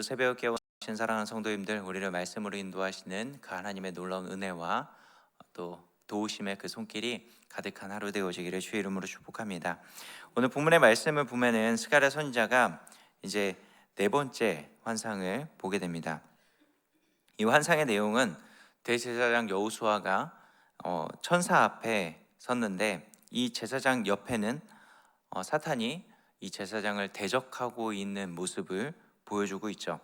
새벽 깨우신 사랑하는 성도님들, 우리를 말씀으로 인도하시는 그 하나님의 놀라운 은혜와 또 도우심의 그 손길이 가득한 하루 되어지기를 주의 이름으로 축복합니다. 오늘 본문의 말씀을 보면은 스가랴 선지자가 이제 네 번째 환상을 보게 됩니다. 이 환상의 내용은 대제사장 여호수아가 천사 앞에 섰는데, 이 제사장 옆에는 사탄이 이 제사장을 대적하고 있는 모습을 보여주고 있죠.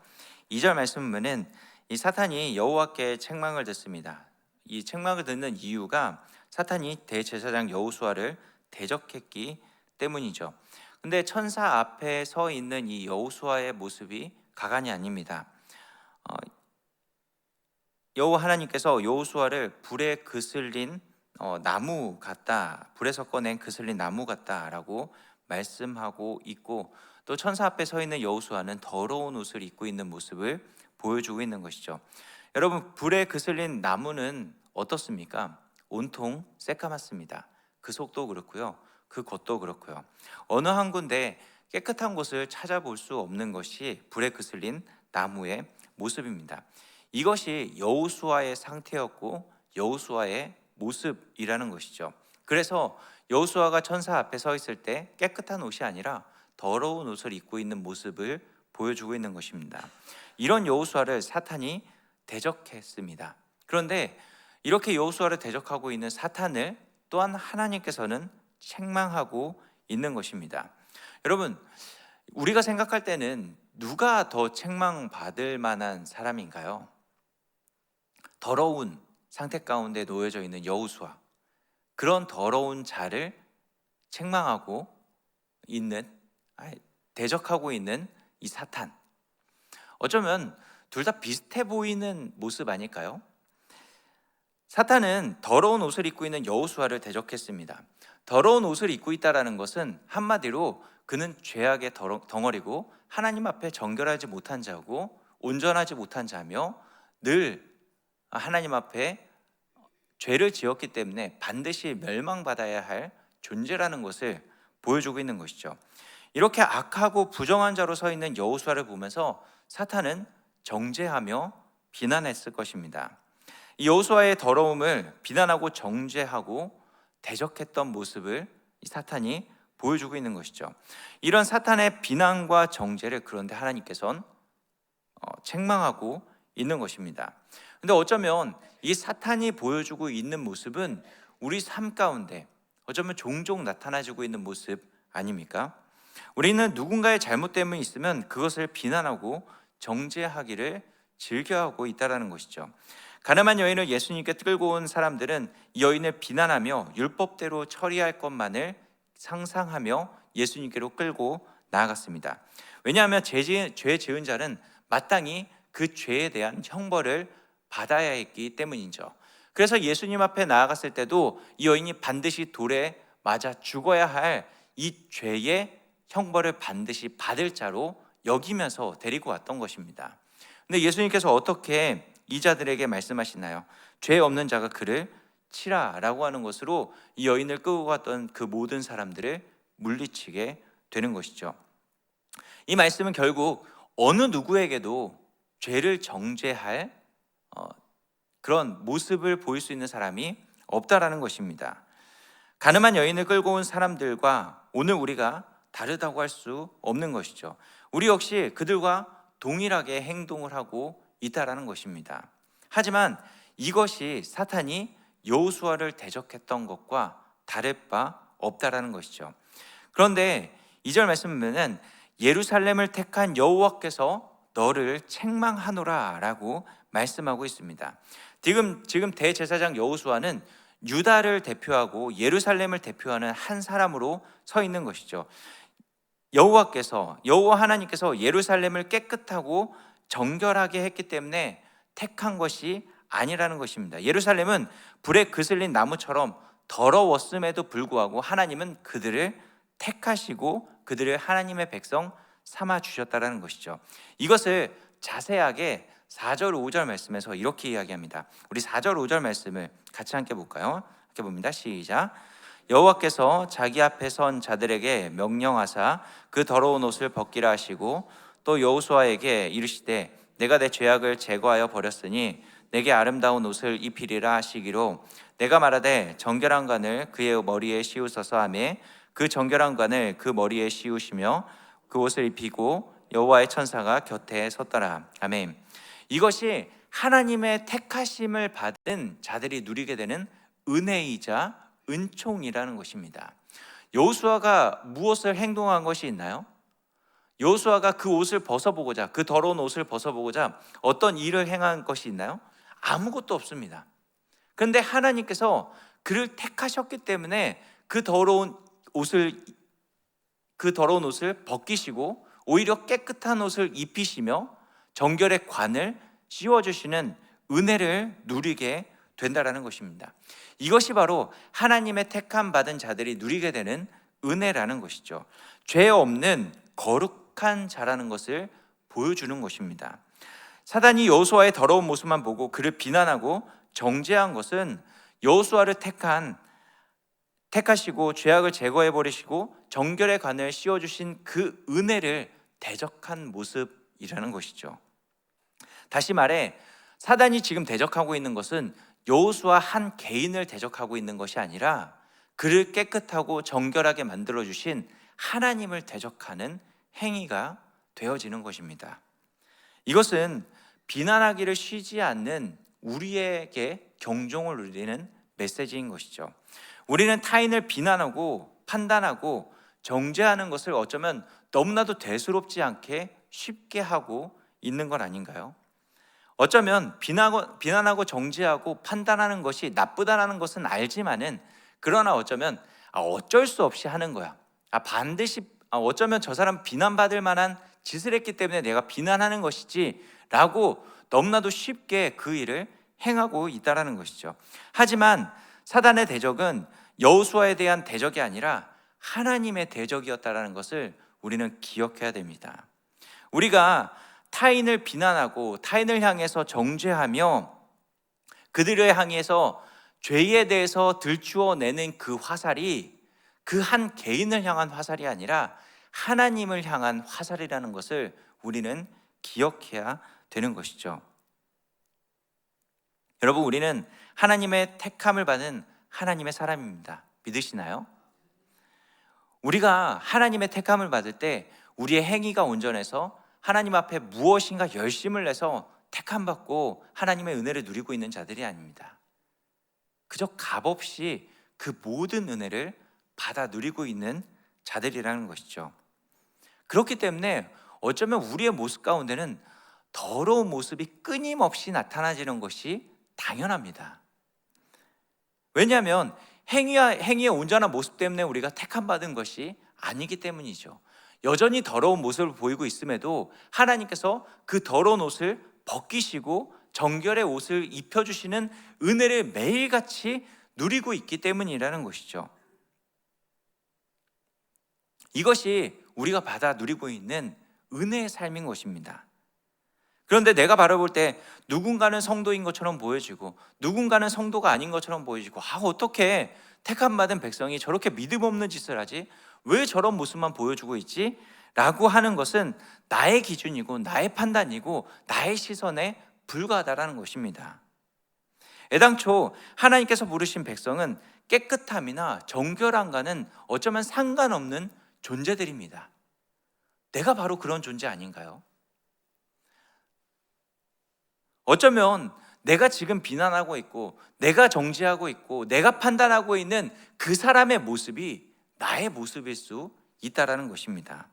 2절 말씀 보면은 이 사탄이 여호와께 책망을 듣습니다. 이 책망을 듣는 이유가 사탄이 대제사장 여호수아를 대적했기 때문이죠. 근데 천사 앞에 서 있는 이 여호수아의 모습이 가관이 아닙니다. 여호와 하나님께서 여호수아를 불에 그슬린 나무 같다, 불에서 꺼낸 그슬린 나무 같다라고 말씀하고 있고, 또 천사 앞에 서 있는 여호수아는 더러운 옷을 입고 있는 모습을 보여주고 있는 것이죠. 여러분, 불에 그슬린 나무는 어떻습니까? 온통 새까맣습니다. 그 속도 그렇고요, 그 겉도 그렇고요. 어느 한 군데 깨끗한 곳을 찾아볼 수 없는 것이 불에 그슬린 나무의 모습입니다. 이것이 여호수아의 상태였고 여호수아의 모습이라는 것이죠. 그래서 여호수아가 천사 앞에 서 있을 때 깨끗한 옷이 아니라 더러운 옷을 입고 있는 모습을 보여주고 있는 것입니다. 이런 여호수아를 사탄이 대적했습니다. 그런데 이렇게 여호수아를 대적하고 있는 사탄을 또한 하나님께서는 책망하고 있는 것입니다. 여러분, 우리가 생각할 때는 누가 더 책망받을 만한 사람인가요? 더러운 상태 가운데 놓여져 있는 여호수아, 그런 더러운 자를 책망하고 있는, 대적하고 있는 이 사탄, 어쩌면 둘 다 비슷해 보이는 모습 아닐까요? 사탄은 더러운 옷을 입고 있는 여호수아를 대적했습니다. 더러운 옷을 입고 있다라는 것은 한마디로 그는 죄악의 덩어리고 하나님 앞에 정결하지 못한 자고 온전하지 못한 자며 늘 하나님 앞에 죄를 지었기 때문에 반드시 멸망받아야 할 존재라는 것을 보여주고 있는 것이죠. 이렇게 악하고 부정한 자로 서 있는 여호수아를 보면서 사탄은 정죄하며 비난했을 것입니다. 이 여호수아의 더러움을 비난하고 정죄하고 대적했던 모습을 이 사탄이 보여주고 있는 것이죠. 이런 사탄의 비난과 정죄를 그런데 하나님께서는 책망하고 있는 것입니다. 근데 어쩌면 이 사탄이 보여주고 있는 모습은 우리 삶 가운데 어쩌면 종종 나타나지고 있는 모습 아닙니까? 우리는 누군가의 잘못됨이 있으면 그것을 비난하고 정죄하기를 즐겨하고 있다는 것이죠. 가늠한 여인을 예수님께 끌고 온 사람들은 이 여인을 비난하며 율법대로 처리할 것만을 상상하며 예수님께로 끌고 나아갔습니다. 왜냐하면 죄 지은 자는 마땅히 그 죄에 대한 형벌을 받아야 했기 때문이죠. 그래서 예수님 앞에 나아갔을 때도 이 여인이 반드시 돌에 맞아 죽어야 할 이 죄의 형벌을 반드시 받을 자로 여기면서 데리고 왔던 것입니다. 근데 예수님께서 어떻게 이 자들에게 말씀하시나요? 죄 없는 자가 그를 치라라고 하는 것으로 이 여인을 끌고 갔던 그 모든 사람들을 물리치게 되는 것이죠. 이 말씀은 결국 어느 누구에게도 죄를 정죄할 그런 모습을 보일 수 있는 사람이 없다라는 것입니다. 가늠한 여인을 끌고 온 사람들과 오늘 우리가 다르다고 할 수 없는 것이죠. 우리 역시 그들과 동일하게 행동을 하고 있다라는 것입니다. 하지만 이것이 사탄이 여호수아를 대적했던 것과 다를 바 없다라는 것이죠. 그런데 2절 말씀 보면은 예루살렘을 택한 여호와께서 너를 책망하노라 라고 말씀하고 있습니다. 지금 대제사장 여호수아는 유다를 대표하고 예루살렘을 대표하는 한 사람으로 서 있는 것이죠. 여호와 하나님께서 예루살렘을 깨끗하고 정결하게 했기 때문에 택한 것이 아니라는 것입니다. 예루살렘은 불에 그슬린 나무처럼 더러웠음에도 불구하고 하나님은 그들을 택하시고 그들을 하나님의 백성 삼아 주셨다라는 것이죠. 이것을 자세하게 4절 5절 말씀에서 이렇게 이야기합니다. 우리 4절 5절 말씀을 같이 함께 볼까요? 함께 봅니다. 시작. 여호와께서 자기 앞에 선 자들에게 명령하사 그 더러운 옷을 벗기라 하시고 또 여호수아에게 이르시되 내가 내 죄악을 제거하여 버렸으니 내게 아름다운 옷을 입히리라 하시기로 내가 말하되 정결한 관을 그의 머리에 씌우소서 하매 그 정결한 관을 그 머리에 씌우시며 그 옷을 입히고 여호와의 천사가 곁에 섰더라. 아멘. 이것이 하나님의 택하심을 받은 자들이 누리게 되는 은혜이자 은총이라는 것입니다. 여호수아가 무엇을 행동한 것이 있나요? 여호수아가 그 옷을 벗어보고자, 그 더러운 옷을 벗어보고자 어떤 일을 행한 것이 있나요? 아무것도 없습니다. 그런데 하나님께서 그를 택하셨기 때문에 그 더러운 옷을 벗기시고 오히려 깨끗한 옷을 입히시며 정결의 관을 씌워주시는 은혜를 누리게 된다라는 것입니다. 이것이 바로 하나님의 택함 받은 자들이 누리게 되는 은혜라는 것이죠. 죄 없는 거룩한 자라는 것을 보여주는 것입니다. 사단이 여호수아의 더러운 모습만 보고 그를 비난하고 정죄한 것은 여호수아를 택하시고 죄악을 제거해 버리시고 정결의 관을 씌워주신 그 은혜를 대적한 모습이라는 것이죠. 다시 말해 사단이 지금 대적하고 있는 것은 여호수아 한 개인을 대적하고 있는 것이 아니라 그를 깨끗하고 정결하게 만들어주신 하나님을 대적하는 행위가 되어지는 것입니다. 이것은 비난하기를 쉬지 않는 우리에게 경종을 울리는 메시지인 것이죠. 우리는 타인을 비난하고 판단하고 정죄하는 것을 어쩌면 너무나도 대수롭지 않게 쉽게 하고 있는 건 아닌가요? 어쩌면 비난하고 정죄하고 판단하는 것이 나쁘다는 것은 알지만은 그러나 어쩌면 어쩔 수 없이 하는 거야. 반드시 어쩌면 저 사람 비난받을 만한 짓을 했기 때문에 내가 비난하는 것이지 라고 너무나도 쉽게 그 일을 행하고 있다는 것이죠. 하지만 사단의 대적은 여호수아에 대한 대적이 아니라 하나님의 대적이었다는 것을 우리는 기억해야 됩니다. 우리가 타인을 비난하고 타인을 향해서 정죄하며 그들을 향해서 죄에 대해서 들추어내는 그 화살이 그 한 개인을 향한 화살이 아니라 하나님을 향한 화살이라는 것을 우리는 기억해야 되는 것이죠. 여러분, 우리는 하나님의 택함을 받은 하나님의 사람입니다. 믿으시나요? 우리가 하나님의 택함을 받을 때 우리의 행위가 온전해서 하나님 앞에 무엇인가 열심을 내서 택함 받고 하나님의 은혜를 누리고 있는 자들이 아닙니다. 그저 값없이 그 모든 은혜를 받아 누리고 있는 자들이라는 것이죠. 그렇기 때문에 어쩌면 우리의 모습 가운데는 더러운 모습이 끊임없이 나타나지는 것이 당연합니다. 왜냐하면 행위의 온전한 모습 때문에 우리가 택함 받은 것이 아니기 때문이죠. 여전히 더러운 모습을 보이고 있음에도 하나님께서 그 더러운 옷을 벗기시고 정결의 옷을 입혀주시는 은혜를 매일같이 누리고 있기 때문이라는 것이죠. 이것이 우리가 받아 누리고 있는 은혜의 삶인 것입니다. 그런데 내가 바라볼 때 누군가는 성도인 것처럼 보여지고 누군가는 성도가 아닌 것처럼 보여지고 어떻게 택함받은 백성이 저렇게 믿음 없는 짓을 하지? 왜 저런 모습만 보여주고 있지? 라고 하는 것은 나의 기준이고 나의 판단이고 나의 시선에 불과하다는 것입니다. 애당초 하나님께서 부르신 백성은 깨끗함이나 정결함과는 어쩌면 상관없는 존재들입니다. 내가 바로 그런 존재 아닌가요? 어쩌면 내가 지금 비난하고 있고 내가 정죄하고 있고 내가 판단하고 있는 그 사람의 모습이 나의 모습일 수 있다는 것입니다.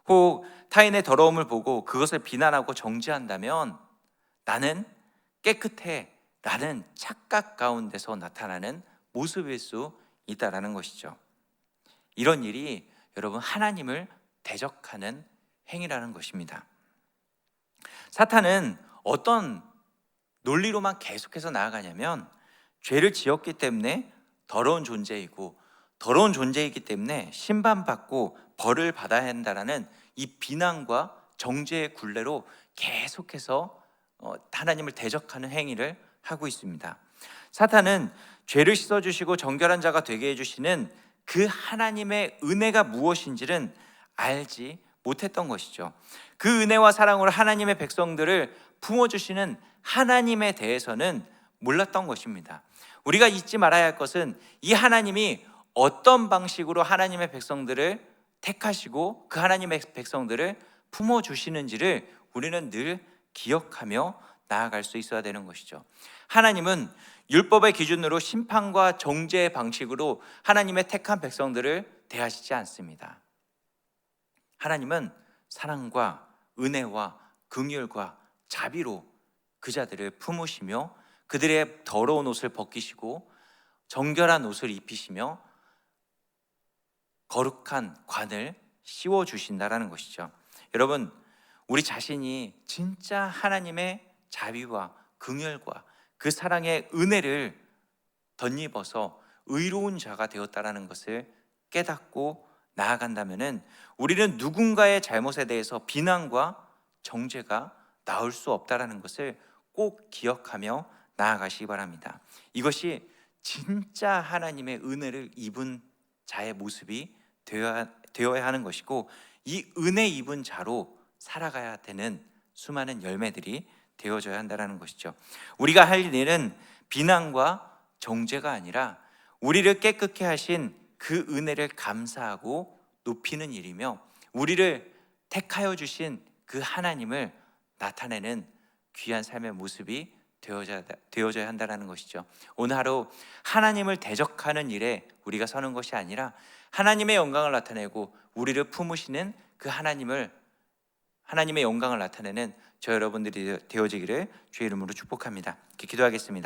혹 타인의 더러움을 보고 그것을 비난하고 정죄한다면 나는 깨끗해 라는 착각 가운데서 나타나는 모습일 수 있다는 것이죠. 이런 일이 여러분 하나님을 대적하는 행위라는 것입니다. 사탄은 어떤 논리로만 계속해서 나아가냐면 죄를 지었기 때문에 더러운 존재이고 더러운 존재이기 때문에 심판받고 벌을 받아야 한다는 이 비난과 정죄의 굴레로 계속해서 하나님을 대적하는 행위를 하고 있습니다. 사탄은 죄를 씻어주시고 정결한 자가 되게 해주시는 그 하나님의 은혜가 무엇인지는 알지 못했던 것이죠. 그 은혜와 사랑으로 하나님의 백성들을 품어주시는 하나님에 대해서는 몰랐던 것입니다. 우리가 잊지 말아야 할 것은 이 하나님이 어떤 방식으로 하나님의 백성들을 택하시고 그 하나님의 백성들을 품어주시는지를 우리는 늘 기억하며 나아갈 수 있어야 되는 것이죠. 하나님은 율법의 기준으로 심판과 정죄의 방식으로 하나님의 택한 백성들을 대하시지 않습니다. 하나님은 사랑과 은혜와 긍휼과 자비로 그 자들을 품으시며 그들의 더러운 옷을 벗기시고 정결한 옷을 입히시며 거룩한 관을 씌워주신다라는 것이죠. 여러분, 우리 자신이 진짜 하나님의 자비와 긍휼과 그 사랑의 은혜를 덧입어서 의로운 자가 되었다라는 것을 깨닫고 나아간다면은 우리는 누군가의 잘못에 대해서 비난과 정죄가 나올 수 없다라는 것을 꼭 기억하며 나아가시기 바랍니다. 이것이 진짜 하나님의 은혜를 입은 자의 모습이 되어야 하는 것이고, 이 은혜 입은 자로 살아가야 되는 수많은 열매들이 되어져야 한다는 것이죠. 우리가 할 일은 비난과 정죄가 아니라 우리를 깨끗게 하신 그 은혜를 감사하고 높이는 일이며, 우리를 택하여 주신 그 하나님을 나타내는 귀한 삶의 모습이 되어져야 한다는 것이죠. 오늘 하루 하나님을 대적하는 일에 우리가 서는 것이 아니라 하나님의 영광을 나타내고 우리를 품으시는 그 하나님의 영광을 나타내는 저 여러분들이 되어지기를 주의 이름으로 축복합니다. 기도하겠습니다.